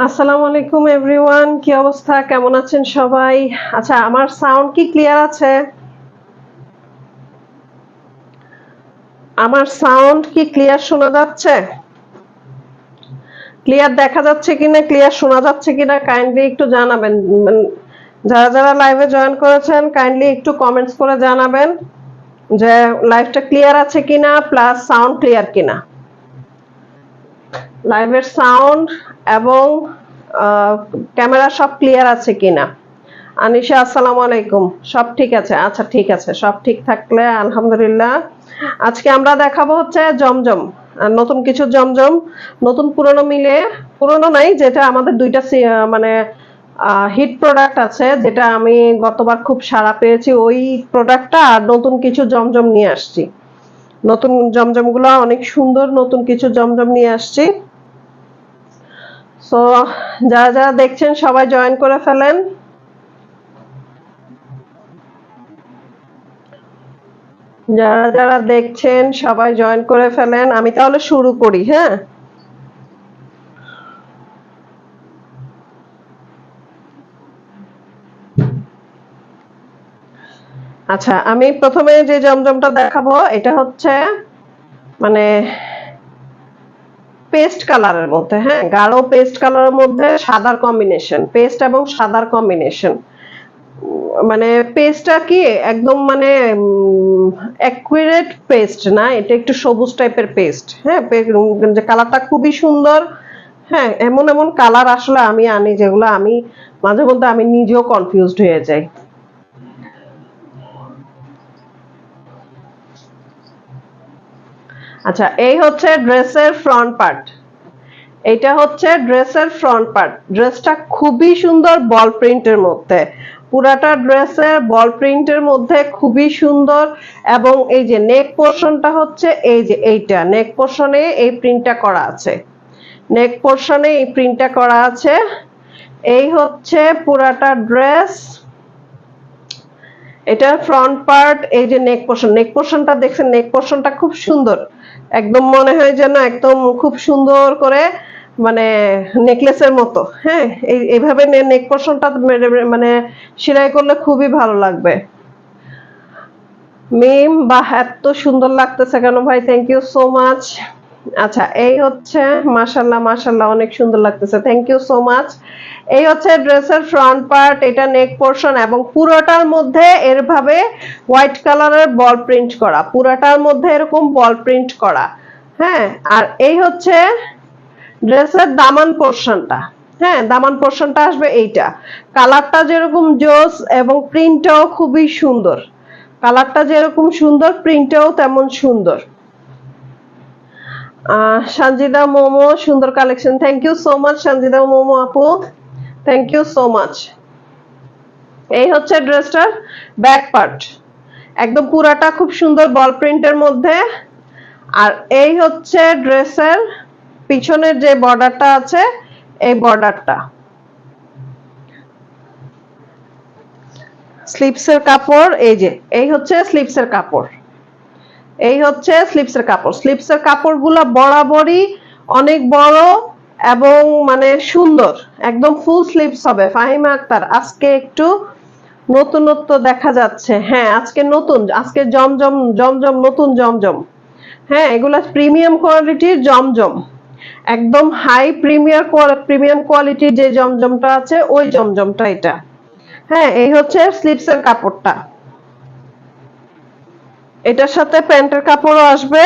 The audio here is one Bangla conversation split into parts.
আসসালামু আলাইকুম এভরিওয়ান, কি অবস্থা, কেমন আছেন সবাই? আচ্ছা, আমার সাউন্ড কি ক্লিয়ার আছে? আমার সাউন্ড কি ক্লিয়ার শোনা যাচ্ছে? ক্লিয়ার দেখা যাচ্ছে কিনা, ক্লিয়ার শোনা যাচ্ছে কিনা কাইন্ডলি একটু জানাবেন। যারা যারা লাইভে জয়েন করেছেন কাইন্ডলি একটু কমেন্টস করে জানাবেন যে লাইভটা ক্লিয়ার আছে কিনা, প্লাস সাউন্ড ক্লিয়ার কিনা। লাইভের সাউন্ড এবং ক্যামেরা সব ক্লিয়ার আছে কিনা। আনিশা আসসালামু আলাইকুম। সব ঠিক আছে? আচ্ছা, ঠিক আছে, সব ঠিক থাকলে আলহামদুলিল্লাহ। আজকে আমরা দেখাবো হচ্ছে জমজম, নতুন কিছু জমজম, নতুন পুরনো মিলে। পুরনো নাই, যেটা আমাদের দুইটা মানে হিট প্রোডাক্ট আছে, যেটা আমি গতবার খুব সাড়া পেয়েছি ওই প্রোডাক্টটা, আর নতুন কিছু জমজম নিয়ে আসছি। নতুন জমজম গুলো অনেক সুন্দর, নতুন কিছু জমজম নিয়ে আসছি। সো যারা যারা দেখছেন সবাই জয়েন করে ফেলেন। যারা যারা দেখছেন সবাই জয়েন করে ফেলেন। আমি তাহলে শুরু করি, হ্যাঁ? আচ্ছা, আমি প্রথমে যে জমজমটা দেখাবো এটা হচ্ছে মানে পেস্ট কালারের মধ্যে, হ্যাঁ, গাঢ় পেস্ট কালারের মধ্যে সাদার কম্বিনেশন, পেস্ট এবং সাদার কম্বিনেশন। মানে পেস্টটা কি একদম মানে অ্যাকুরেট পেস্ট না, এটা একটু সবুজ টাইপের পেস্ট, হ্যাঁ। যে কালারটা খুবই সুন্দর, হ্যাঁ। এমন এমন কালার আসলে আমি আনি যেগুলো আমি মাঝে মধ্যে আমি নিজেও কনফিউজড হয়ে যাই। আচ্ছা, এই হচ্ছে ড্রেসের ফ্রন্ট পার্ট। এটা হচ্ছে ড্রেসের ফ্রন্ট পার্ট। ড্রেসটা খুবই সুন্দর বল প্রিন্টের মধ্যে, পুরাটা ড্রেসের বল প্রিন্টের মধ্যে খুবই সুন্দর। এবং এই যে নেক পোর্শনটা হচ্ছে এই যে এইটা নেক পোর্শনে এই প্রিন্টটা করা আছে, নেক পোর্শনে এই প্রিন্টটা করা আছে। এই হচ্ছে পুরাটা ড্রেস, এটার ফ্রন্ট পার্ট। এই যে নেক পোর্শন, নেক পোর্শনটা দেখছেন, নেক পোর্শনটা খুব সুন্দর, একদম মনে হয় যেন একদম খুব সুন্দর করে মানে নেকলেসের মতো, হ্যাঁ। এইভাবে নেক পোর্শনটা মানে সেলাই করলে খুবই ভালো লাগবে। মিম, বা এত সুন্দর লাগতেছে কেন ভাই, থ্যাংক ইউ সো মাচ। আচ্ছা, এই হচ্ছে মাশাল্লাহ মাশাল্লাহ, অনেক সুন্দর লাগতেছে, থ্যাংক ইউ সো মাচ। এই হচ্ছে ড্রেসের ফ্রন্ট পার্ট, এটা নেক পোর্শন এবং পুরোটার মধ্যে এরভাবে হোয়াইট কালারের বল প্রিন্ট করা, পুরোটার মধ্যে এরকম বল প্রিন্ট করা, হ্যাঁ। আর এই হচ্ছে ড্রেসের দামান পোর্শনটা, হ্যাঁ, দামান পোর্শনটা আসবে এইটা। কালারটা যেরকম জোস এবং প্রিন্টটাও খুবই সুন্দর, কালারটা যেরকম সুন্দর প্রিন্টটাও তেমন সুন্দর। সঞ্জিদা মোমো, সুন্দর collection, thank you so much Sanjida Momo আপু, থ্যাংক ইউ সো মাচ। এই হচ্ছে ড্রেসটার ব্যাক পার্ট, একদম পুরাটা খুব সুন্দর বল প্রিন্টের মধ্যে। আর এই হচ্ছে ড্রেসের পিছনের যে বর্ডারটা আছে, এই বর্ডারটা। স্লিপসের কাপড় এই যে, এই হচ্ছে স্লিপসের কাপড়, এই হচ্ছে স্লিপসের কাপড়। স্লিপসের কাপড়গুলো বরাবরই অনেক বড় এবং মানে সুন্দর, একদম ফুল স্লিপস হবে। ফাহিমা আক্তার, আজকে একটু নতুনত্ব দেখা যাচ্ছে, হ্যাঁ আজকে নতুন, আজকে জমজম জমজম নতুন জমজম, হ্যাঁ এগুলা প্রিমিয়াম কোয়ালিটির জমজম, একদম হাই প্রিমিয়াম কোয়ালিটির যে জমজমটা আছে ওই জমজমটা এটা, হ্যাঁ। এই হচ্ছে স্লিপসের কাপড়টা, এটার সাথে প্যান্টের কাপড়ও আসবে।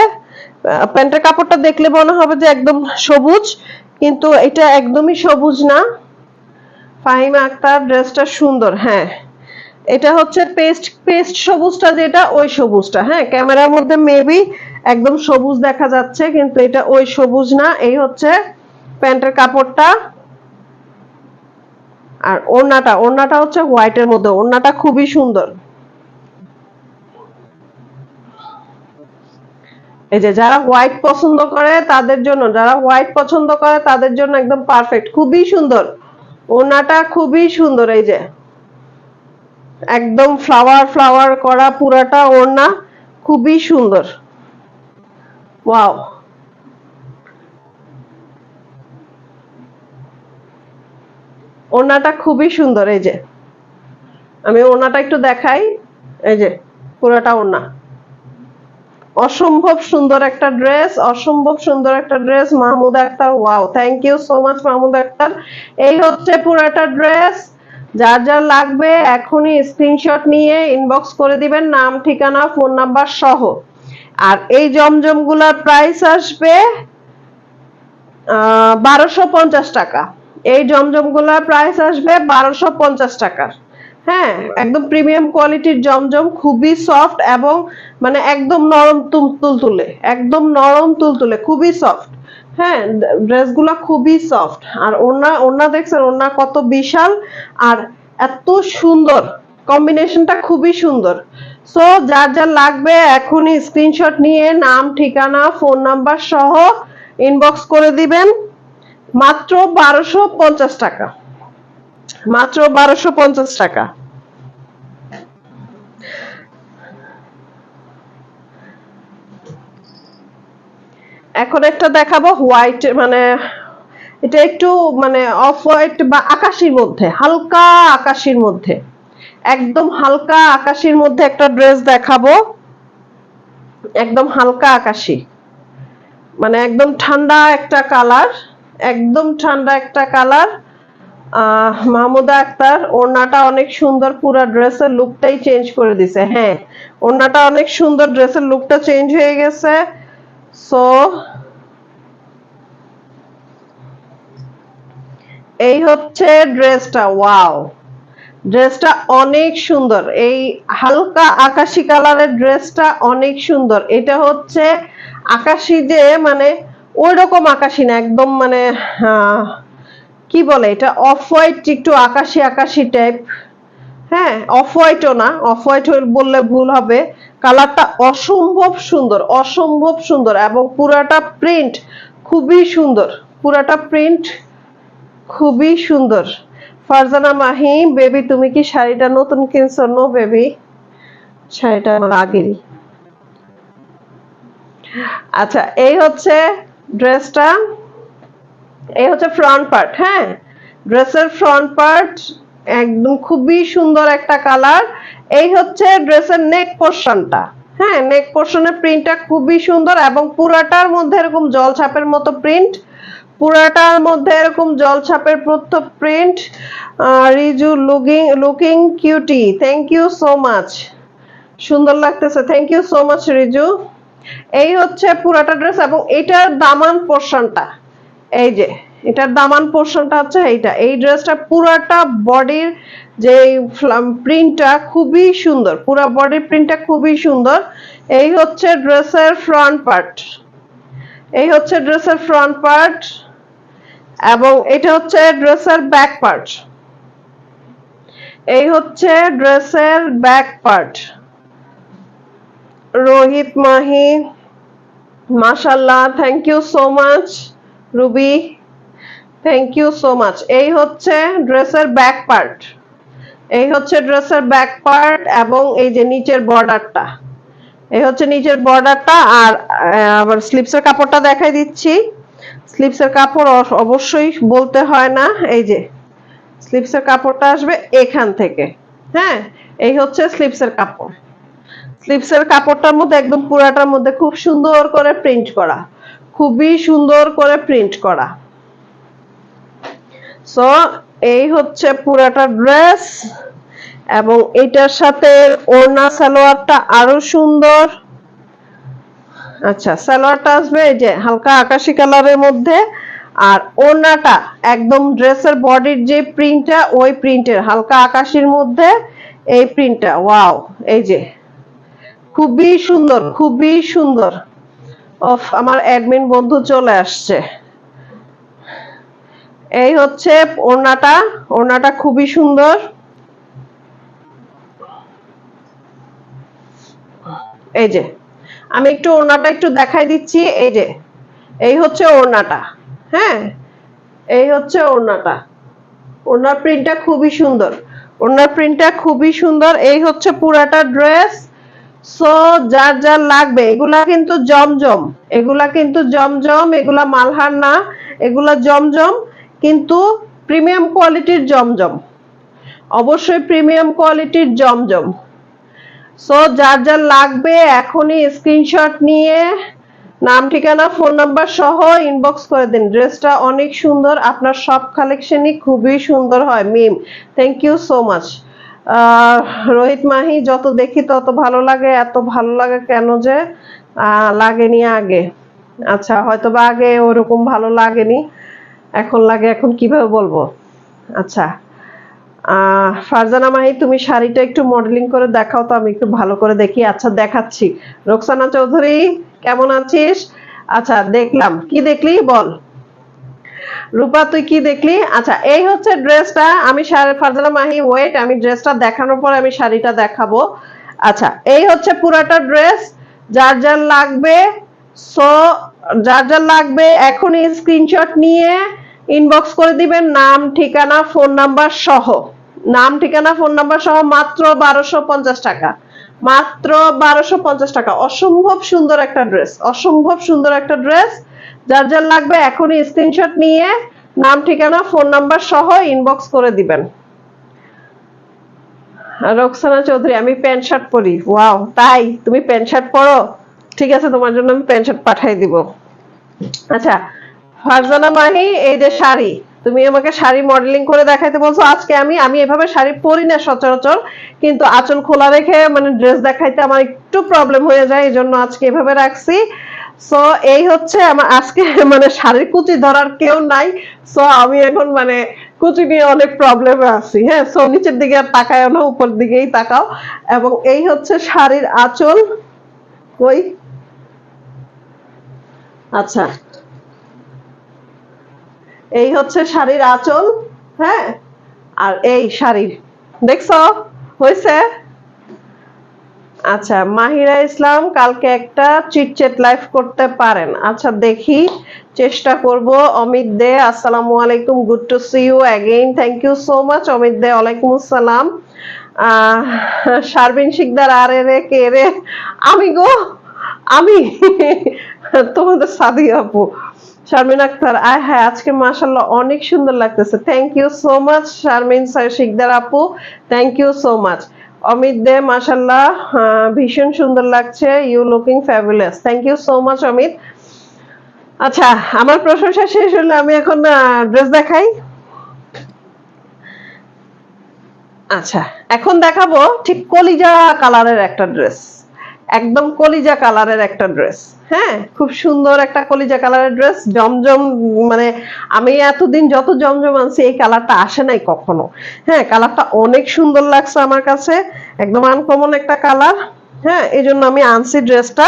প্যান্টের কাপড়টা দেখলে মনে হবে যে একদম সবুজ, কিন্তু এটা একদমই সবুজ না। ফাহিমা আক্তার, ড্রেসটা সুন্দর, হ্যাঁ। এটা হচ্ছে পেস্ট পেস্ট সবুজটা, যেটা ওই সবুজটা, হ্যাঁ। ক্যামেরার মধ্যে মেবি একদম সবুজ দেখা যাচ্ছে, কিন্তু এটা ওই সবুজ না। এই হচ্ছে প্যান্টের কাপড়টা। আর ওড়নাটা, ওড়নাটা হচ্ছে হোয়াইটের মধ্যে, ওড়নাটা খুবই সুন্দর। এই যে যারা হোয়াইট পছন্দ করে তাদের জন্য, যারা হোয়াইট পছন্দ করে তাদের জন্য একদম পারফেক্ট, খুবই সুন্দর ওড়নাটা, খুবই সুন্দর। এই যে একদম ফ্লাওয়ার ফ্লাওয়ার করা পুরাটা ওড়না, খুবই সুন্দর, ওয়াও। ওড়নাটা খুবই সুন্দর। এই যে আমি ওড়নাটা একটু দেখাই, এই যে পুরাটা ওড়না, অসম্ভব সুন্দর একটা ড্রেস, অসম্ভব সুন্দর একটা dress. Mahmuda Akter, wow, thank you so much Mahmuda Akter. এই হচ্ছে পুরাটা ড্রেস। যার যার লাগবে এখনই স্ক্রিনশট নিয়ে ইনবক্স করে দিবেন, নাম ঠিকানা ফোন নাম্বার সহ। আর এই জমজম গুলার প্রাইস আসবে 1250 টাকা। এই জমজম গুলার প্রাইস আসবে 1250 টাকা। হ্যাঁ, একদম প্রিমিয়াম কোয়ালিটির জমজম, খুবই সফট এবং মানে একদম নরম তুলতুলে, একদম নরম তুলতুলে, খুবই সফট। হ্যাঁ, ড্রেসগুলো খুবই সফট। আর ওড়না, ওড়না দেখছেন ওড়না কত বিশাল আর এত সুন্দর, কম্বিনেশনটা খুবই সুন্দর। সো যার যার লাগবে এখনই স্ক্রিনশট নিয়ে নাম ঠিকানা ফোন নাম্বার সহ ইনবক্স করে দিবেন। মাত্র 1250 টাকা, মাত্র 1250 টাকা। এখন একটা দেখাবো হোয়াইট, মানে এটা একটু মানে অফ হোয়াইট বা আকাশির মধ্যে, হালকা আকাশির মধ্যে, একদম হালকা আকাশির মধ্যে একটা ড্রেস দেখাবো। একদম হালকা আকাশি, মানে একদম ঠান্ডা একটা কালার, একদম ঠান্ডা একটা কালার। মাহমুদা আক্তার, ওড়নাটা অনেক সুন্দর, পুরো ড্রেসের লুকটাই চেঞ্জ করে দিছে। হ্যাঁ, ওড়নাটা অনেক সুন্দর, ড্রেসের লুকটা চেঞ্জ হয়ে গেছে। সো এই হচ্ছে ড্রেসটা, ওয়াও, ড্রেসটা অনেক সুন্দর। এই হালকা আকাশি কালারের ড্রেসটা অনেক সুন্দর। এটা হচ্ছে আকাশি, যে মানে ওই রকম আকাশি না, একদম মানে কি বলে এটা, অফ হোয়াইট, একটু আকাশি আকাশি টাইপ। হ্যাঁ, অফ হোয়াইটও না, অফ হোয়াইট বললে ভুল হবে। কালারটা অসম্ভব সুন্দর, অসম্ভব সুন্দর, এবং পুরাটা প্রিন্ট খুবই সুন্দর, পুরাটা প্রিন্ট খুবই সুন্দর। ফারজানা মাহি, বেবি তুমি কি শাড়িটা নতুন কিনছো? নো বেবি, শাড়িটা আমার আগেরই। আচ্ছা, এই হচ্ছে ড্রেসটা, এই হচ্ছে ফ্রন্ট পার্ট। হ্যাঁ, ড্রেসের ফ্রন্ট পার্ট একদম খুবই সুন্দর একটা কালার। এই হচ্ছে ড্রেসের নেক পোর্শনটা। হ্যাঁ, নেক পোর্শনের প্রিন্টটা খুবই সুন্দর এবং পুরাটার মধ্যে এরকম জল ছাপের মতো প্রিন্ট, পুরাটার মধ্যে এরকম জল ছাপের প্রত্যেক print. Riju, looking cutie, thank you so much, সুন্দর লাগতেছে, thank you so much Riju. এই হচ্ছে পুরাটা ড্রেস এবং এটার দামান পোর্শনটা, এই যে এটার দামান পোর্শনটা হচ্ছে এইটা। এই ড্রেসটা পুরাটা বডির যে প্রিন্টটা খুবই সুন্দর, পুরা বডির প্রিন্টটা খুবই সুন্দর। এই হচ্ছে ড্রেসের ফ্রন্ট পার্ট, এই হচ্ছে ড্রেসের ফ্রন্ট পার্ট, এবং এটা হচ্ছে ড্রেসের ব্যাক পার্ট, এই হচ্ছে ড্রেসের ব্যাক পার্ট। রোহিত মাহি, মাশাআল্লাহ, thank you so much. Ruby, thank you so much. এই হচ্ছে ড্রেসের ব্যাক পার্ট, এই হচ্ছে ড্রেসের ব্যাক পার্ট, এবং এই যে নিচের বর্ডারটা, এই হচ্ছে নিচের বর্ডারটা। আর আবার স্লিপসের কাপড়টা দেখাই দিচ্ছি। স্লিপসের কাপড় অবশ্যই বলতে হয় না, এই যে স্লিপসের কাপড়টা আসবে এখান থেকে। হ্যাঁ, এই হচ্ছে স্লিপসের কাপড়। স্লিপসের কাপড়টার মধ্যে একদম পুরাটার মধ্যে খুব সুন্দর করে প্রিন্ট করা, খুবই সুন্দর করে প্রিন্ট করা। সো এই হচ্ছে পুরাটা ড্রেস, এবং এটার সাথে ওড়না সালোয়ারটা আরো সুন্দর। আচ্ছা, সালোয়ারটা আসবে এই যে হালকা আকাশি কালারের মধ্যে, আর ওড়নাটা একদম ড্রেসের বডির যে প্রিন্টটা ওই প্রিন্টের হালকা আকাশির মধ্যে এই প্রিন্টটা, ওয়াও, এই যে খুবই সুন্দর, খুবই সুন্দর। অফ, আমার অ্যাডমিন বন্ধু চলে আসছে। এই হচ্ছে ওড়নাটা, ওড়নাটা খুবই সুন্দর। এই যে আমি একটু ওড়নাটা একটু দেখাই দিচ্ছি, এই যে এই হচ্ছে ওড়নাটা। হ্যাঁ, এই হচ্ছে ওড়নাটা, ওড়নার প্রিন্টটা খুবই সুন্দর, ওড়নার প্রিন্টটা খুবই সুন্দর। এই হচ্ছে পুরাটা ড্রেস। সো যার যার লাগবে, এগুলা কিন্তু জমজম, এগুলা কিন্তু জমজম, এগুলা মালহার না, এগুলা জমজম। কিন্তু প্রিমিয়াম কোয়ালিটির জমজম, অবশ্যই প্রিমিয়াম কোয়ালিটির জমজম। সো যার যার লাগবে এখনই স্ক্রিনশট নিয়ে নাম ঠিকানা ফোন নাম্বার সহ ইনবক্স করে দিন। ড্রেসটা অনেক সুন্দর, আপনার সব কালেকশনই খুবই সুন্দর হয়। Mim, thank you so much. Rohit Mahi, যত দেখি তত ভালো লাগে, এত ভালো লাগে কেন যে লাগেনি আগে। আচ্ছা, হয়তো বা আগে ওরকম ভালো লাগেনি, এখন লাগে, এখন কিভাবে বলবো। আচ্ছা, ফারজানা মাহি, তুমি শাড়িটা একটু মডেলিং করে দেখাও তো, আমি একটু ভালো করে দেখি। আচ্ছা দেখাচ্ছি। রোকসানা চৌধুরী, কেমন আছিস? আচ্ছা দেখলাম, কি দেখলি বল। রূপা, তুই কি দেখলি? আচ্ছা, এই হচ্ছে ড্রেসটা। আমি ফারজানা মাহি ওয়েট, আমি ড্রেসটা দেখানোর পর আমি শাড়িটা দেখাবো। আচ্ছা, এই হচ্ছে পুরাটা ড্রেস। যার যার লাগবে, সো যার যার লাগবে এখনই স্ক্রিনশট নিয়ে ইনবক্স করে দিবেন নাম ঠিকানা ফোন নাম্বার সহ। নাম ঠিকানা ফোন নাম্বার সহ মাত্র 1250 টাকা, মাত্র 1250 টাকা। অসম্ভব সুন্দর একটা ড্রেস, অসম্ভব সুন্দর একটা ড্রেস। যার যার লাগবে এখনই স্ক্রিনশট নিয়ে নাম ঠিকানা ফোন নাম্বার সহ ইনবক্স করে দিবেন। রোকসানা চৌধুরী, আমি প্যান্ট শার্ট পরি। ওয়াও, তাই? তুমি প্যান্ট শার্ট পরো? ঠিক আছে, তোমার জন্য আমি প্যান্ট শার্ট পাঠিয়ে দিব। আচ্ছা, ফারজানা মাহি, এই যে শাড়ি, তুমি আমাকে শাড়ি মডেলিং করে দেখাইতে বলছো। আজকে আমি এভাবে শাড়ি পরি না সচরাচর, কিন্তু আঁচল খোলা রেখে মানে ড্রেস দেখাইতে আমার একটু প্রবলেম হয়ে যায়, এই জন্য আজকে এভাবে রাখছি। সো এই হচ্ছে আমার আজকে মানে শাড়ির কুচি ধরার কেউ নাই, সো আমি এখন মানে কুচি নিয়ে অনেক প্রবলেমে আছি। হ্যাঁ, সো নিচের দিকে আর তাকায়ও না, উপর দিকেই তাকাও। এবং এই হচ্ছে শাড়ির আঁচল। কই? আচ্ছা, এই হচ্ছে শাড়ির আঁচল। হ্যাঁ, আর এই শাড়ির, দেখছো হয়েছে। আচ্ছা, মাহিরা ইসলাম, কালকে একটা চিটচেট লাইভ করতে পারেন? আচ্ছা দেখি, চেষ্টা করব। অমিত দে, আসসালামু আলাইকুম, good to see you again, thank you so much Amit Dey. ওয়ালাইকুম আসসালাম। শারবিন শিকদার, আরে রে কে রে? আমি গো, আমি তোমাদের সাদি আপু। শারমিন আক্তার, হ্যাঁ আজকে মাশাআল্লাহ অনেক সুন্দর লাগতেছে। Thank you so much Sharmin Sikdar আপু, thank you so much. Amit Dey, মাশাআল্লাহ ভীষণ সুন্দর লাগছে, you looking fabulous, thank you so much Amit. আচ্ছা, আমার প্রশংসা শেষ হলে আমি এখন ড্রেস দেখাই। আচ্ছা, এখন দেখাবো ঠিক কলিজা কালারের একটা ড্রেস, একদম কলিজা কালারের একটা ড্রেস। হ্যাঁ, খুব সুন্দর একটা কলিজা কালারের ড্রেস, জমজম। মানে আমি এতদিন যত জমজম আনছি এই কালারটা আসে নাই কখনো। হ্যাঁ, কালারটা অনেক সুন্দর লাগছে আমার কাছে, একদম আনকমন একটা কালার। হ্যাঁ, এই জন্য আমি আনছি ড্রেসটা।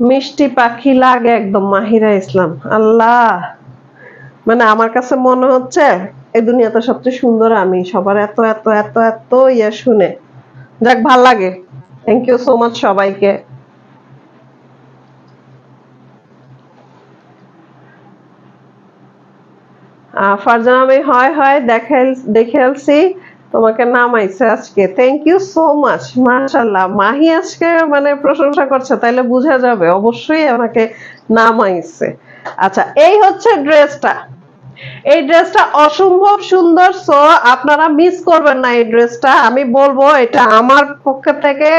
মিষ্টি পাখি লাগে একদম, মাহিরা ইসলাম। আল্লাহ, মানে আমার কাছে মনে হচ্ছে এই দুনিয়াতে সবচেয়ে সুন্দর আমি, সবার এত এত এত এত ইয়ে শুনে। যাক, ভাল লাগে। থ্যাংক ইউ সো মাচ সবাইকে। ফারজানা, আমি হয় হয় দেখে আলছি তোমাকে নামাইছে আজকে, থ্যাংক ইউ সো মাচ। মাশাআল্লাহ, মাহি আজকে মানে প্রশংসা করছে, তাইলে বোঝা যাবে অবশ্যই আমাকে নামাইছে। আচ্ছা, এই হচ্ছে ড্রেসটা। এই ড্রেসটা অসম্ভব সুন্দর, সো আপনারা মিস করবেন না এই ড্রেসটা। আমি বলবো এটা আমার পক্ষ থেকে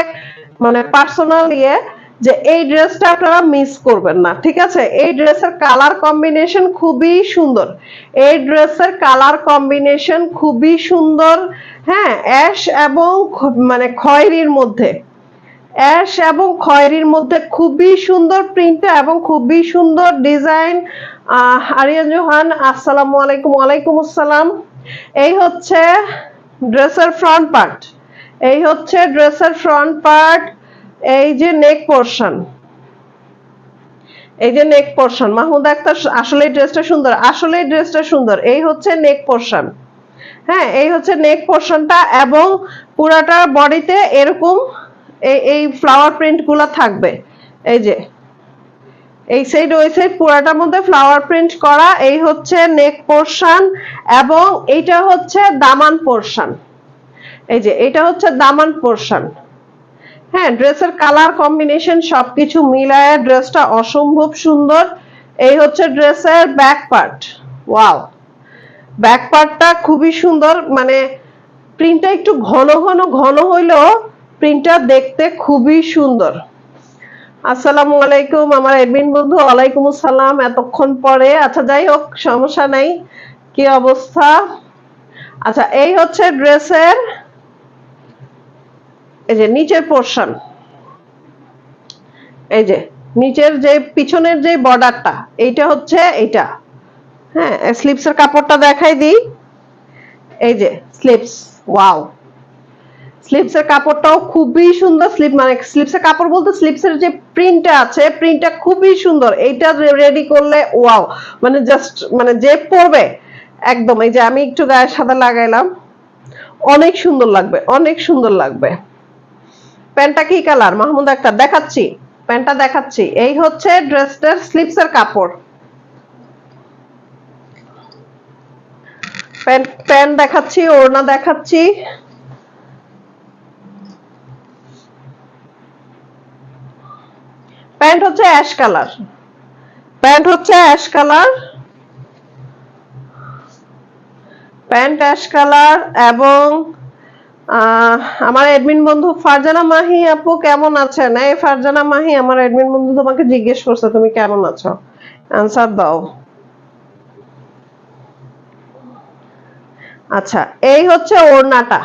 মানে পার্সোনাল ইয়ে, যে এই ড্রেসটা আপনারা মিস করবেন না, ঠিক আছে। এই ড্রেসের কালার কম্বিনেশন খুবই সুন্দর, এই ড্রেসের কালার কম্বিনেশন খুবই সুন্দর। হ্যাঁ, অ্যাশ এবং মানে খয়েরির মধ্যে, অ্যাশ এবং খয়েরির মধ্যে খুবই সুন্দর প্রিন্টটা এবং খুবই সুন্দর ডিজাইন। আরিয়ান জোহান, আসসালামু আলাইকুম। ওয়ালাইকুম আসসালাম। এই হচ্ছে ড্রেসের ফ্রন্ট পার্ট, এই হচ্ছে ড্রেসের ফ্রন্ট পার্ট। এই যে নেক পোর্শন, এই যে নেক পোর্শন, মাহমুদ আক্তার, আসলে ড্রেসটা সুন্দর, আসলে ড্রেসটা সুন্দর। এই হচ্ছে নেক পোর্শন। হ্যাঁ, এই হচ্ছে নেক পোর্শনটা, এবং পুরাটা বডিতে এরকম এই ফ্লাওয়ার প্রিন্ট গুলা থাকবে। এই যে এই সাইড ওই সাইড পুরাটার মধ্যে ফ্লাওয়ার প্রিন্ট করা। এই হচ্ছে নেক পোর্শন, এবং এইটা হচ্ছে দামান পোর্শন। এই যে এটা হচ্ছে দামান পোর্শন। হ্যাঁ, ড্রেসের কালার কম্বিনেশন সবকিছু মিলায় ড্রেসটা অসম্ভব সুন্দর। এই হচ্ছে ড্রেসের ব্যাক পার্ট। ওয়াও, ব্যাক পার্টটা খুবই সুন্দর, মানে প্রিন্টটা একটু ঘন ঘন ঘন হইলেও প্রিন্টটা দেখতে খুবই সুন্দর। আসসালামু আলাইকুম আমার এডমিন বন্ধু। ওয়ালাইকুম আসসালাম, এতক্ষণ পরে। আচ্ছা যাই হোক, সমস্যা নাই। কি অবস্থা? আচ্ছা, এই হচ্ছে ড্রেসের এই যে নিচের পোরশন, এই যে নিচের যে পিছনের যে বর্ডারটা, এইটা হচ্ছে এইটা। হ্যাঁ, স্লিপসের কাপড়টা দেখাই দিই। এই যে স্লিপস, ওয়াও, স্লিপসের কাপড়টাও খুবই সুন্দর। মানে স্লিপসের কাপড় বলতে স্লিপসের যে প্রিন্টটা আছে, প্রিন্টটা খুবই সুন্দর। এইটা রেডি করলে ওয়াও, মানে জাস্ট মানে যে পরবে একদম, এই যে আমি একটু গায়ে সাদা লাগাইলাম, অনেক সুন্দর লাগবে, অনেক সুন্দর লাগবে। প্যান্টটা কি কালার মাহমুদ আক্তার? দেখাচ্ছি, প্যান্টটা দেখাচ্ছি। এই হচ্ছে ড্রেসটার স্লিপসের কাপড়। প্যান্ট দেখাচ্ছি, ওড়না দেখাচ্ছি। প্যান্ট হচ্ছে অ্যাশ কালার, প্যান্ট হচ্ছে ash colour, pant ash colour. এবং আমার এডমিন বন্ধু ফারজানা মাহি আপু কেমন আছেন? এই ফারজানা মাহি, আমার এডমিন বন্ধু তোমাকে জিজ্ঞেস করছে তুমি কেমন আছো, আনসার দাও। আচ্ছা, এই হচ্ছে ওড়নাটা।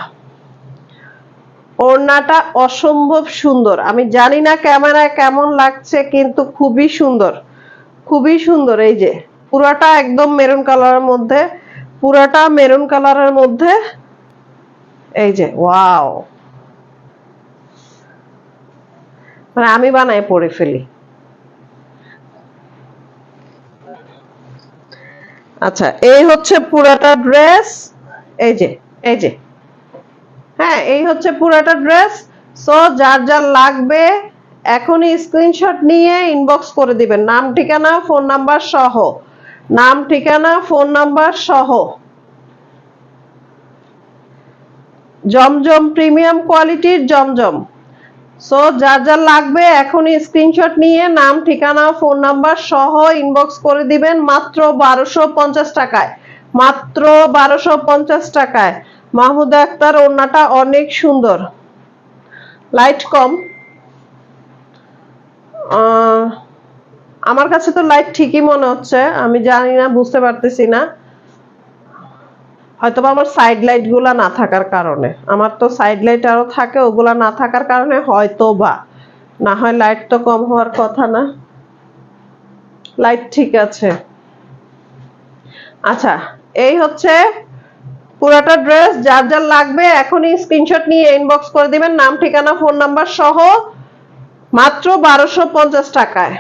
ওড়নাটা অসম্ভব সুন্দর। আমি জানি না ক্যামেরায় কেমন লাগছে, কিন্তু খুবই সুন্দর, খুবই সুন্দর। এই যে পুরাটা একদম মেরুন কালারের মধ্যে, পুরাটা মেরুন কালারের মধ্যে। এই যে ওয়াও, মানে আমি বানায় পরে ফেলি। আচ্ছা, এই হচ্ছে পুরাটা ড্রেস। এই যে, এই যে, হ্যাঁ, এই হচ্ছে পুরাটা ড্রেস। সো যার যার লাগবে এখনই স্ক্রিনশট নিয়ে ইনবক্স করে দিবেন, নাম ঠিকানা ফোন নাম্বার সহ, নাম ঠিকানা ফোন নাম্বার সহ। জমজম, প্রিমিয়াম কোয়ালিটির জমজম। সো যার যার লাগবে এখনই স্ক্রিনশট নিয়ে নাম ঠিকানা ফোন নাম্বার সহ ইনবক্স করে দিবেন, মাত্র 1250 টাকায়, মাত্র 1250 টাকায়। মাহমুদা আক্তার, ওড়নাটা অনেক সুন্দর। লাইট কম, আমার কাছে তো লাইট ঠিকই মনে হচ্ছে, আমি জানি না, বুঝতে পারতেছি না। হয়তোবা আমার সাইড লাইট গুলা না থাকার কারণে, আমার তো সাইড লাইট আরো থাকে, ওগুলা না থাকার কারণে হয়তো বা, না হয় লাইট তো কম হওয়ার কথা না। লাইট ঠিক আছে। আচ্ছা, এই হচ্ছে পুরাটা ড্রেস। যার যার লাগবে এখনই স্ক্রিনশট নিয়ে ইনবক্স করে দিবেন, নাম ঠিকানা ফোন নাম্বার সহ, মাত্র 1250 টাকায়।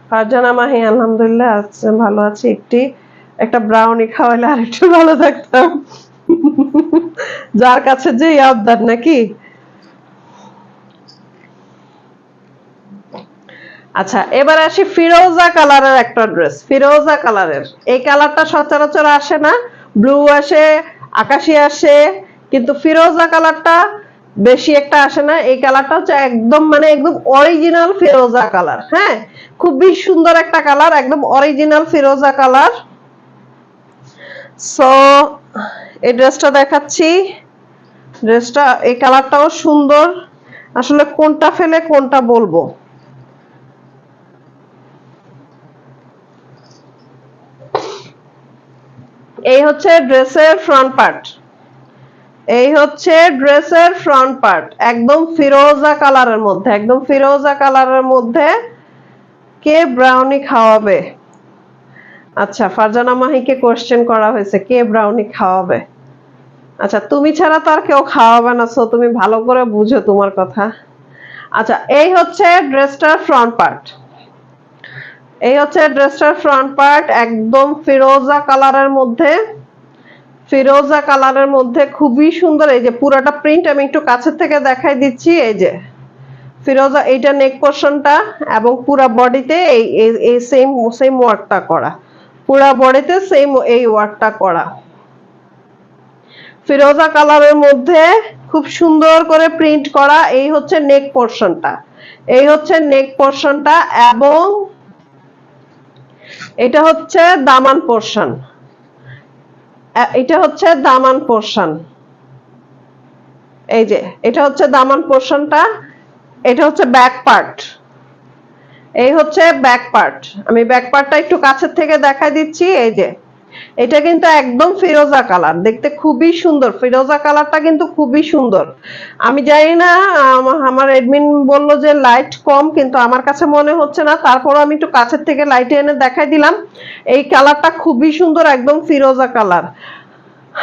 ফারজানা মাহি, আলহামদুলিল্লাহ আছে, ভালো আছি। একটা ব্রাউনি খাওয়াইলে আর একটু ভালো থাকতাম। যার কাছে যে আবদার নাকি। আচ্ছা, এবার আসি ফিরোজা কালারের একটা ড্রেস। ফিরোজা কালারের এই কালারটা সচরাচর আসে না, ব্লু আসে, আকাশি আসে, কিন্তু ফিরোজা কালারটা বেশি একটা আসে না। এই কালারটা হচ্ছে একদম মানে একদম অরিজিনাল ফিরোজা কালার। হ্যাঁ, খুবই সুন্দর একটা কালার, একদম অরিজিনাল ফিরোজা কালার। সো এই ড্রেসটা দেখাচ্ছি। ড্রেসটা এই কালারটাও সুন্দর, আসলে কোনটা ফেলে কোনটা বলবো। এই হচ্ছে ড্রেসের ফ্রন্ট পার্ট, এই হচ্ছে ড্রেসের ফ্রন্ট পার্ট, একদম ফিরোজা কালারের মধ্যে, একদম ফিরোজা কালারের মধ্যে। কে ব্রাউনি খাওয়াবে? আচ্ছা, ফারজানা মাহিকে কোশ্চেন করা হয়েছে কে ব্রাউনি খাওয়াবে। আচ্ছা, তুমি ছাড়া তো আর কেউ খাওয়াবে না, সো তুমি ভালো করে বুঝো তোমার কথা। আচ্ছা, এই হচ্ছে ড্রেসটার ফ্রন্ট পার্ট, এই হচ্ছে ড্রেসটার ফ্রন্ট পার্ট, একদম ফিরোজা কালারের মধ্যে, ফিরোজা কালারের মধ্যে খুবই সুন্দর। এই যে পুরোটা প্রিন্ট আমি একটু কাছের থেকে দেখাই দিচ্ছি। এই যে ফিরোজা, এইটা নেক পোর্শনটা, এবং পুরো বডিতে এই সেম সেম ওয়ার্কটা করা, পুরো বডিতে সেম এই ওয়ার্কটা করা। ফিরোজা কালারের মধ্যে খুব সুন্দর করে প্রিন্ট করা। এই হচ্ছে নেক পোর্শনটা, এই হচ্ছে নেক পোর্শনটা, এবং এটা হচ্ছে দামান পোর্শন, এটা হচ্ছে দামান পোর্শন, এই যে এটা হচ্ছে দামান পোর্শনটা, এটা হচ্ছে ব্যাক পার্ট, এই হচ্ছে ব্যাক পার্ট। আমি ব্যাক পার্টটা একটু কাছের থেকে দেখাই দিচ্ছি। এই যে এটা কিন্তু একদম ফিরোজা কালার, দেখতে খুবই সুন্দর, ফিরোজা কালারটা কিন্তু খুবই সুন্দর। আমি জানি না, আমার এডমিন বলল যে লাইট কম, কিন্তু আমার কাছে মনে হচ্ছে না, তারপরও আমি একটু কাছের থেকে লাইটে এনে দেখাই দিলাম। এই কালারটা খুবই সুন্দর, একদম ফিরোজা কালার।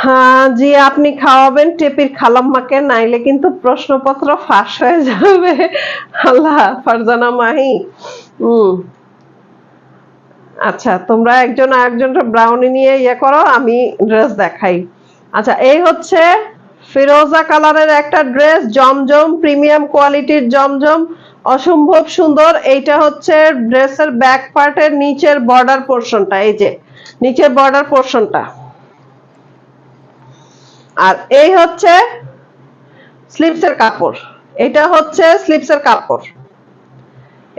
হ্যাঁ জি, আপনি খাওয়াবেন টেপির খালাম্মাকে, নাইলে কিন্তু প্রশ্নপত্র ফাঁস হয়ে যাবে। আল্লাহ, ফারজানা মাহি। আচ্ছা, তোমরা একজন আরেকজনটা ব্রাউনি নিয়ে ইয়ে করো, আমি ড্রেস দেখাই। আচ্ছা, এই হচ্ছে ফিরোজা কালারের একটা ড্রেস, জমজম, প্রিমিয়াম কোয়ালিটির জমজম, অসম্ভব সুন্দর। এইটা হচ্ছে ড্রেসের ব্যাক পার্টের নিচের বর্ডার পোর্শনটা, এই যে নিচের বর্ডার পোর্শনটা। আর এই হচ্ছে স্লিপসের কাপড়, এটা হচ্ছে স্লিপসের কাপড়,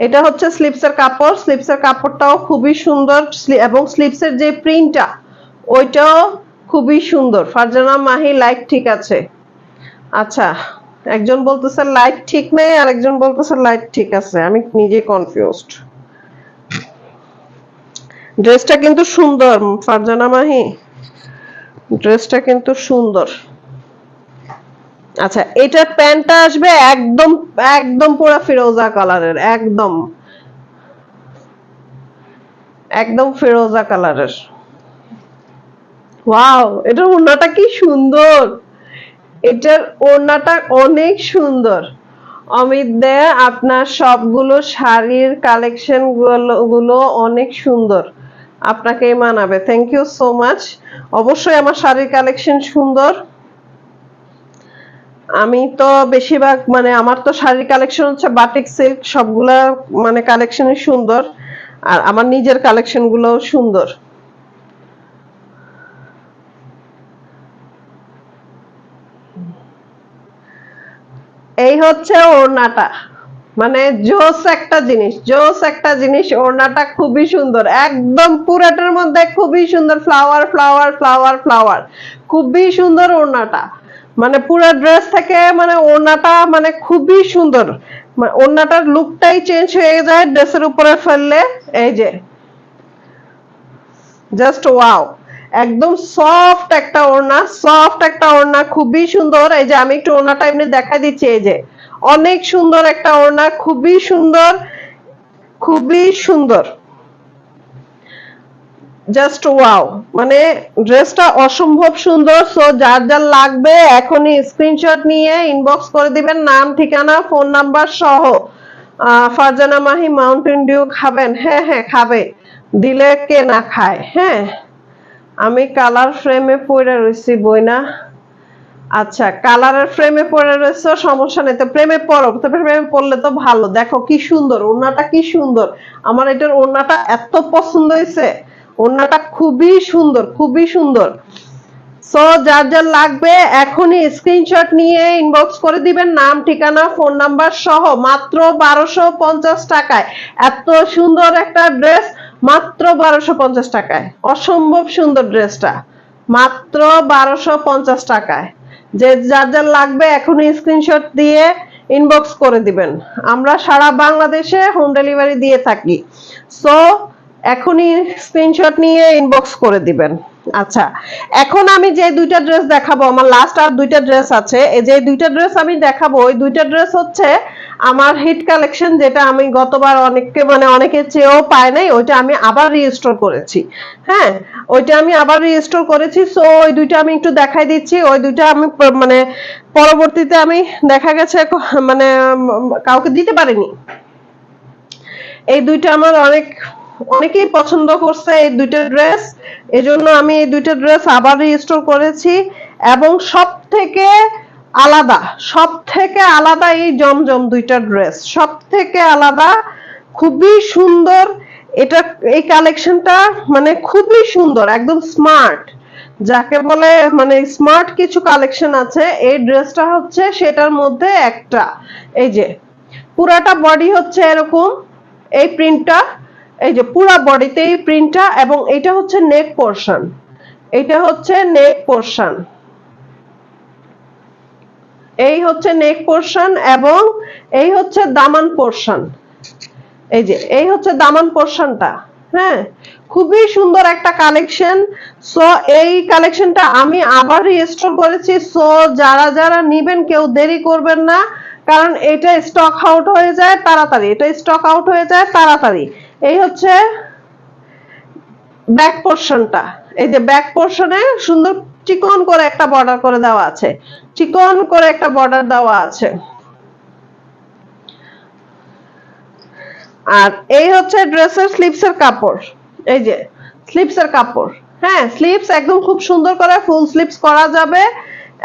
এটা হচ্ছে স্লিপসের কাপড়। স্লিপসের কাপড়টাও খুবই সুন্দর, এবং স্লিপসের যে প্রিন্টটা ওইটাও খুবই সুন্দর। ফারজানা মাহি, লাইট ঠিক আছে? আচ্ছা, একজন বলতেছে লাইট ঠিক নেই, আর একজন বলতেছে লাইট ঠিক আছে, আমি নিজে কনফিউজড। ড্রেসটা কিন্তু সুন্দর ফারজানা মাহি, ড্রেসটা কিন্তু সুন্দর। আচ্ছা, এটার প্যান্টটা আসবে একদম একদম পুরো ফিরোজা কালারের, একদম একদম ফিরোজা কালারের। ওয়াও, এটার ওড়নাটা কি সুন্দর, এটার ওড়নাটা অনেক সুন্দর। অমিত দে, আপনার সবগুলো শাড়ির কালেকশন গুলো অনেক সুন্দর, আপনাকেই মানাবে। Thank you so much. অবশ্যই আমার শাড়ির কালেকশন সুন্দর। আমি তো বেশিরভাগ মানে আমার তো শাড়ির কালেকশন হচ্ছে বাটিক সিল্ক, সবগুলা মানে কালেকশনই সুন্দর, আর আমার নিজের কালেকশন গুলোও সুন্দর। এই হচ্ছে ওড়নাটা, মানে জোস একটা জিনিস, জোস একটা জিনিস। ওড়নাটা খুবই সুন্দর, একদম পুরাটার মধ্যে খুবই সুন্দর, ফ্লাওয়ার ফ্লাওয়ার ফ্লাওয়ার ফ্লাওয়ার, খুবই সুন্দর ওড়নাটা। মানে পুরো ড্রেস থেকে মানে ওড়নাটা মানে খুবই সুন্দর, ওড়নাটার লুকটাই চেঞ্জ হয়ে যায় ড্রেসের উপরে ফেললে। এই যে জাস্ট ওয়াও, একদম সফট একটা ওড়না, সফট একটা ওড়না, খুবই সুন্দর। এই যে আমি একটু ওড়নাটা এমনি দেখা দিচ্ছি, এই যে অনেক সুন্দর একটা ওড়না, খুবই সুন্দর, খুবই সুন্দর, জাস্ট ওয়াও। মানে ড্রেসটা অসম্ভব সুন্দর। সো যার যার লাগবে এখনই স্ক্রিনশট নিয়ে ইনবক্স করে দিবেন, নাম, ঠিকানা, ফোন নাম্বার সহ। ফারজানা মাহি, মাউন্টেন ডিউ খাবেন? হ্যাঁ হ্যাঁ খাবে, দিলে কে না খায়। হ্যাঁ, আমি কালার ফ্রেমে পড়ে রয়েছি বইনা। আচ্ছা, কালারের ফ্রেমে পড়ে রয়েছে, সমস্যা নেই, তো প্রেমে পড়ো, তো প্রেমে পড়লে তো ভালো। দেখো কি সুন্দর ওড়নাটা, কি সুন্দর, আমার এটার ওড়নাটা এত পছন্দ হয়েছে, ওড়নাটা খুবই সুন্দর, খুবই সুন্দর। সো যার যার লাগবে এখনই স্ক্রিনশট নিয়ে ইনবক্স করে দিবেন, নাম, ঠিকানা, ফোন নাম্বার সহ, মাত্র 1250 টাকায়। এত সুন্দর একটা ড্রেস মাত্র 1250 টাকায়, অসম্ভব সুন্দর ড্রেসটা, মাত্র 1250 টাকায়। যে যার যার লাগবে এখনই স্ক্রিনশট দিয়ে ইনবক্স করে দিবেন, আমরা সারা বাংলাদেশে হোম ডেলিভারি দিয়ে থাকি। সো এখনই স্ক্রিনশট নিয়ে ইনবক্স করে দিবেন। আচ্ছা, এখন আমি যে দুইটা ড্রেস দেখাবো, আমার লাস্ট আর দুইটা ড্রেস আছে, এই যে দুইটা ড্রেস আমি দেখাবো, ওই দুইটা ড্রেস হচ্ছে আমার হিট কালেকশন, যেটা আমি গতবার অনেককে মানে অনেকে চেয়েও পায় নাই, ওইটা আমি আবার রিস্টোর করেছি। হ্যাঁ, ওইটা আমি আবার রিস্টোর করেছি। সো ওই দুইটা আমি একটু দেখাই দিচ্ছি। ওই দুইটা আমি মানে পরবর্তীতে আমি দেখা গেছে মানে কাউকে দিতে পারিনি। এই দুইটা আমার অনেকেই পছন্দ করছে এই দুইটা ড্রেস, এজন্য আমি এই দুইটা ড্রেস আবার রিস্টোর করেছি। এবং সব থেকে আলাদা এই জমজম দুইটা ড্রেস, সব থেকে আলাদা, খুবই সুন্দর। এটা এই কালেকশনটা মানে খুবই সুন্দর, একদম স্মার্ট, যাকে বলে মানে স্মার্ট কিছু কালেকশন আছে, এই ড্রেসটা হচ্ছে সেটার মধ্যে একটা। এই যে পুরাটা বডি হচ্ছে এরকম, এই প্রিন্টটা, এই যে পুরো বডিতে এই প্রিন্টটা, এবং এটা হচ্ছে নেক পোরশন, এটা হচ্ছে নেক পোরশন, এই হচ্ছে নেক পোরশন, এবং এই হচ্ছে দামান পোরশন। এই যে এই হচ্ছে দামান পোরশনটা। হ্যাঁ, খুবই সুন্দর একটা কালেকশন। সো এই কালেকশনটা আমি আবার রিস্টোর করেছি। সো যারা যারা নিবেন কেউ দেরি করবেন না, কারণ এটা স্টক আউট হয়ে যায় তাড়াতাড়ি, এটা স্টক আউট হয়ে যায় তাড়াতাড়ি। এই হচ্ছে ব্যাক পোরশনটা। এই যে ব্যাক পোরশনে সুন্দর চিকন করে একটা বর্ডার করে দেওয়া আছে, চিকন করে একটা বর্ডার দেওয়া আছে। আর এই হচ্ছে ড্রেসের স্লিপসের কাপড়। এই যে স্লিপসের কাপড়, হ্যাঁ স্লিপস একদম খুব সুন্দর করে ফুল স্লিপস করা যাবে,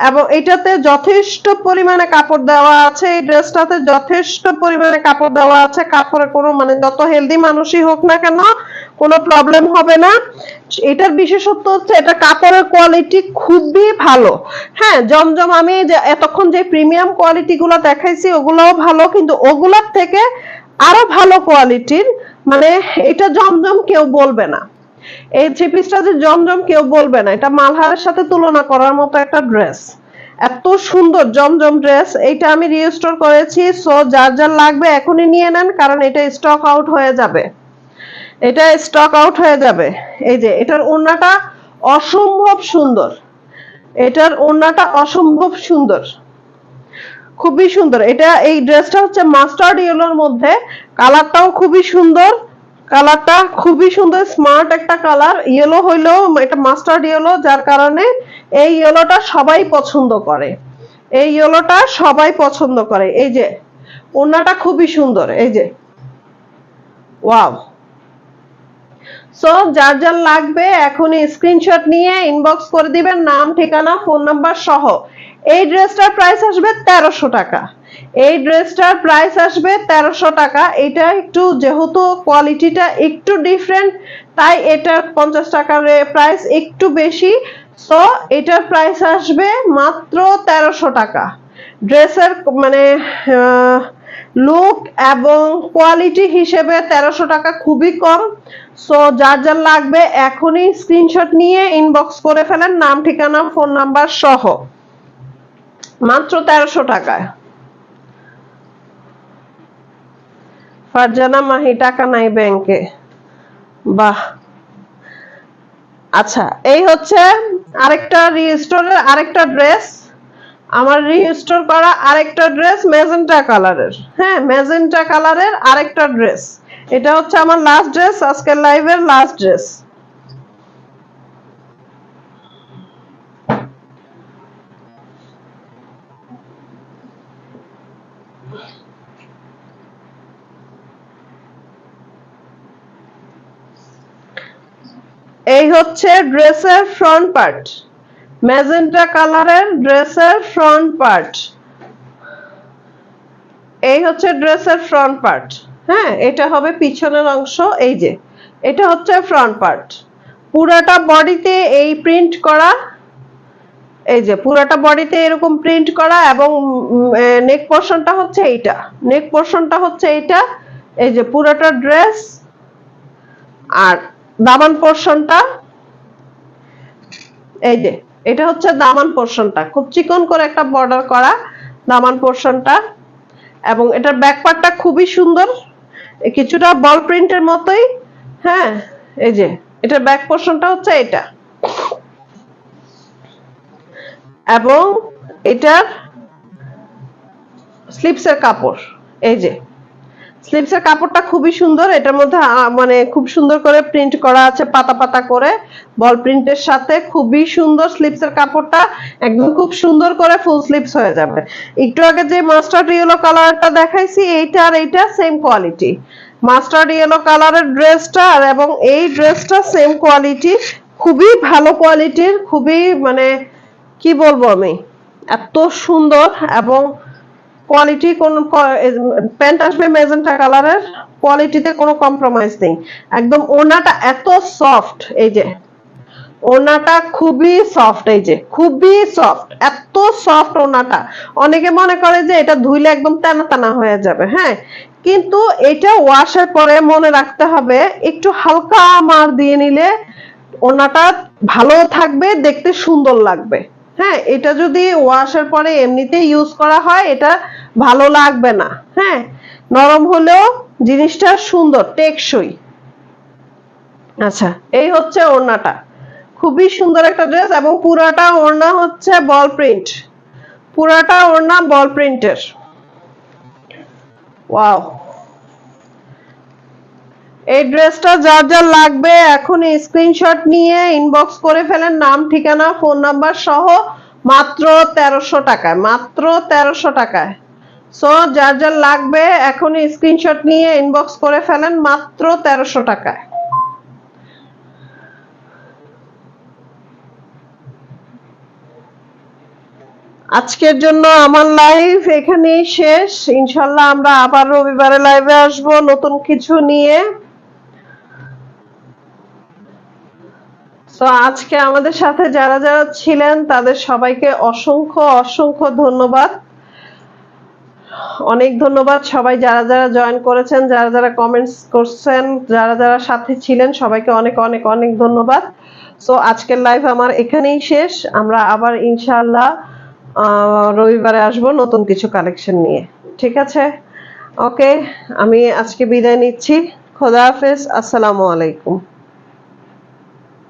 এবং এটাতে যথেষ্ট পরিমাণে কাপড় দেওয়া আছে। এই ড্রেসটাতে যথেষ্ট পরিমাণে কাপড় দেওয়া আছে, কাপড়ের কোনো মানে যত হেলদি মানুষই হোক না কেন কোনো প্রবলেম হবে না। এটার বিশেষত্ব হচ্ছে এটা কাপড়ের কোয়ালিটি খুবই ভালো। হ্যাঁ, জমজম আমি যে এতক্ষণ যে প্রিমিয়াম কোয়ালিটি গুলো দেখাইছি ওগুলোও ভালো, কিন্তু ওগুলোর থেকে আরো ভালো কোয়ালিটির, মানে এটা জমজম কেউ বলবে না, এই থ্রি পিসটা যে জমজম কেউ বলবে না। এটা মালহারের সাথে তুলনা করার মতো একটা ড্রেস, এত সুন্দর জমজম ড্রেস। এইটা আমি রিস্টোর করেছি। সো যার যার লাগবে এখনই নিয়ে নেন, কারণ এটা স্টক আউট হয়ে যাবে, এটা স্টক আউট হয়ে যাবে। এই যে এটার ওড়নাটা অসম্ভব সুন্দর, এটার ওড়নাটা অসম্ভব সুন্দর, খুবই সুন্দর। এটা এই ড্রেসটা হচ্ছে মাস্টার্ড ইয়েলোর মধ্যে, কালারটাও খুবই সুন্দর, কালারটা খুবই সুন্দর, স্মার্ট একটা কালার। ইয়েলো হইলেও এটা মাস্টার্ড ইয়েলো, যার কারণে এই ইয়েলোটা সবাই পছন্দ করে, এই ইয়েলোটা সবাই পছন্দ করে। এই যে ওড়নাটা খুবই সুন্দর, এই যে ওয়াও। সো যার যার লাগবে এখনই স্ক্রিনশট নিয়ে ইনবক্স করে দিবেন, নাম ঠিকানা ফোন নাম্বার সহ। এই ড্রেসটার প্রাইস আসবে 1300 টাকা, এই ড্রেসটার প্রাইস আসবে 1300 টাকা। এটা একটু যেহেতু কোয়ালিটিটা একটু ডিফারেন্ট, তাই এটার 50 টাকার প্রাইস একটু বেশি। সো এটার প্রাইস আসবে মাত্র 1300 টাকা। ড্রেসের মানে লুক এবং কোয়ালিটি হিসেবে 1300 টাকা খুবই কম। সো যার যার লাগবে এখনই স্ক্রিনশট নিয়ে ইনবক্স করে ফেলেন, নাম ঠিকানা ফোন নাম্বার সহ, মাত্র 1300 টাকায়। ফারজানা মাহি টাকা নাই ব্যাংকে, বাহ। আচ্ছা, এই হচ্ছে আরেকটা রিস্টোরের আরেকটা ড্রেস, আমার রিস্টোর করা আরেকটা ড্রেস ম্যাজেন্টা কালারের। হ্যাঁ, ম্যাজেন্টা কালারের আরেকটা ড্রেস। এটা হচ্ছে আমার লাস্ট ড্রেস, আজকের লাইভের লাস্ট ড্রেস। এই হচ্ছে ড্রেসের ফ্রন্ট পার্ট, ম্যাজেন্টা কালারের ড্রেসের ফ্রন্ট পার্ট। এই হচ্ছে ড্রেসের ফ্রন্ট পার্ট। হ্যাঁ, এটা হবে পিছনের অংশ। এই যে এটা হচ্ছে ফ্রন্ট পার্ট, পুরাটা বডিতে এই প্রিন্ট করা। এই যে পুরাটা বডিতে এরকম প্রিন্ট করা, এবং নেক পোরশনটা হচ্ছে এইটা, নেক পোরশনটা হচ্ছে এইটা। এই যে পুরাটা ড্রেস, আর দামান পোরশনটা এই যে এটা হচ্ছে দামান পোরশনটা, খুব চিকন করে একটা বর্ডার করা দামান পোরশনটা, এবং এটার ব্যাক পার্টটা খুবই সুন্দর, কিছুটা বল প্রিন্টের মতোই। হ্যাঁ, এই যে এটার ব্যাক পোরশনটা হচ্ছে এটা, এবং এটার স্লিপসের কাপড়। এই যে স্লিপসের কাপড়টা খুবই সুন্দর, এটার মধ্যে মানে খুব সুন্দর করে প্রিন্ট করা আছে পাতা পাতা করে বল প্রিন্টের সাথে, খুবই সুন্দর স্লিপসের কাপড়টা, একদম খুব সুন্দর করে ফুল স্লিপস হয়ে যাবে। একটু আগে যে মাস্টার্ড ইয়েলো কালারটা দেখাইছি, এইটা আর এইটা সেম কোয়ালিটি, মাস্টার্ড ইয়েলো কালারের ড্রেসটা আর এবং এই ড্রেসটা সেম কোয়ালিটি, খুবই ভালো কোয়ালিটির, খুবই মানে কি বলবো আমি, এত সুন্দর। এবং কোয়ালিটি কোন প্যান্ট আসবে ম্যাজেন্টা কালারের, কোয়ালিটিতে কোনো কম্প্রোমাইজ নেই, একদম ওড়নাটা এত সফট, এই যে ওড়নাটা খুবই সফট, এই যে খুবই সফট, এত সফট ওড়নাটা। অনেকে মনে করে যে এটা ধুইলে একদম টানা টানা হয়ে যাবে, হ্যাঁ, কিন্তু এটা ওয়াশের পরে মনে রাখতে হবে একটু হালকা মার দিয়ে নিলে ওড়নাটা ভালো থাকবে, দেখতে সুন্দর লাগবে। হ্যাঁ, এটা যদি ওয়াশের পরে এমনিতে ইউজ করা হয় এটা ভালো লাগবে না। হ্যাঁ, নরম হলেও জিনিসটা সুন্দর টেকসই। আচ্ছা, এই হচ্ছে ওড়নাটা, খুবই সুন্দর একটা ড্রেস এবং পুরাটা ওড়না হচ্ছে বল প্রিন্ট, পুরাটা ওড়না বল প্রিন্টের। ওয়াও, এই ড্রেসটা যার যার লাগবে এখনই স্ক্রিনশট নিয়ে ইনবক্স করে ফেলেন, নাম ঠিকানা ফোন নাম্বার সহ, মাত্র 1300 টাকায়, মাত্র 1300 টাকায়। সো যার যার লাগবে এখনই স্ক্রিনশট নিয়ে ইনবক্স করে ফেলেন, মাত্র 1300 টাকায়। আজকের জন্য আমার লাইভ এখানেই শেষ। ইনশাল্লাহ আমরা আবার রবিবারে লাইভে আসব নতুন কিছু নিয়ে। তো আজকে আমাদের সাথে যারা যারা ছিলেন তাদের সবাইকে অসংখ্য অসংখ্য ধন্যবাদ, অনেক ধন্যবাদ সবাই যারা যারা জয়েন করেছেন, যারা যারা কমেন্টস করছেন, যারা যারা সাথে ছিলেন, সবাইকে অনেক অনেক অনেক ধন্যবাদ। সো আজকের লাইভ আমার এখানেই শেষ, আমরা আবার ইনশাআল্লাহ রবিবারে আসবো নতুন কিছু কালেকশন নিয়ে। ঠিক আছে, ওকে, আমি আজকে বিদায় নিচ্ছি। খোদা হাফেজ, আসসালামু আলাইকুম।